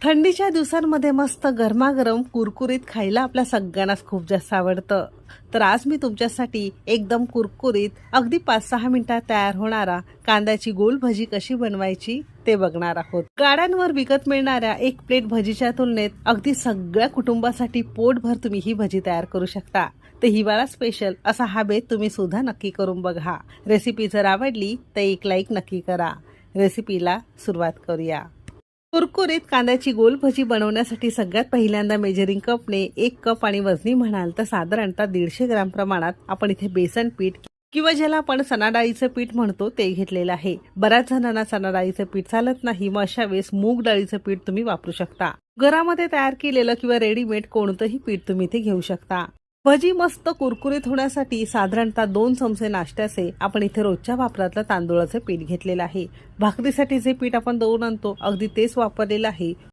थंडीच्या दिवसांमध्ये मस्त गरमागरम कुरकुरीत खायला आपल्या सगळ्यांनाच खूप जास्त आवडतं. तर आज मी तुमच्यासाठी एकदम कुरकुरीत अगदी 5-6 मिनिटात तयार होणारा कांद्याची गोल भजी कशी बनवायची ते बघणार आहोत. गाड्यांवर विकत मिळणाऱ्या एक प्लेट भजीच्या तुलनेत अगदी सगळ्या कुटुंबासाठी पोटभर तुम्ही ही भजी तयार करू शकता. तर हिवाळा स्पेशल असा हा बेत तुम्ही सुद्धा नक्की करून बघा. रेसिपी जर आवडली तर एक लाईक नक्की करा. रेसिपीला सुरुवात करूया. कुरकुरीत कांद्याची गोल भजी बनवण्यासाठी सगळ्यात पहिल्यांदा मेजरिंग कपने 1 कप आणि वजनी म्हणाल तर साधारणतः 150 ग्रॅम प्रमाणात आपण इथे बेसन पीठ किंवा ज्याला आपण चणा डाळीचं पीठ म्हणतो ते घेतलेलं आहे. बऱ्याच जणांना चणा डाळीचं पीठ चालत नाही, मग अशा वेळेस मूग डाळीचं पीठ तुम्ही वापरू शकता. घरामध्ये तयार केलेलं किंवा रेडीमेड कोणतंही पीठ तुम्ही इथे घेऊ शकता. भजी मस्त कुरकुरीत होण्यासाठी साधारणतः 2 चमचे नाश्त्याचे आपण इथे रोजच्या वापरातलं तांदूळाचं पीठ घेतलेलं आहे. भाकरीसाठी जे पीठ आपण दळून आणतो अगदी तेच वापरलेलं आहे.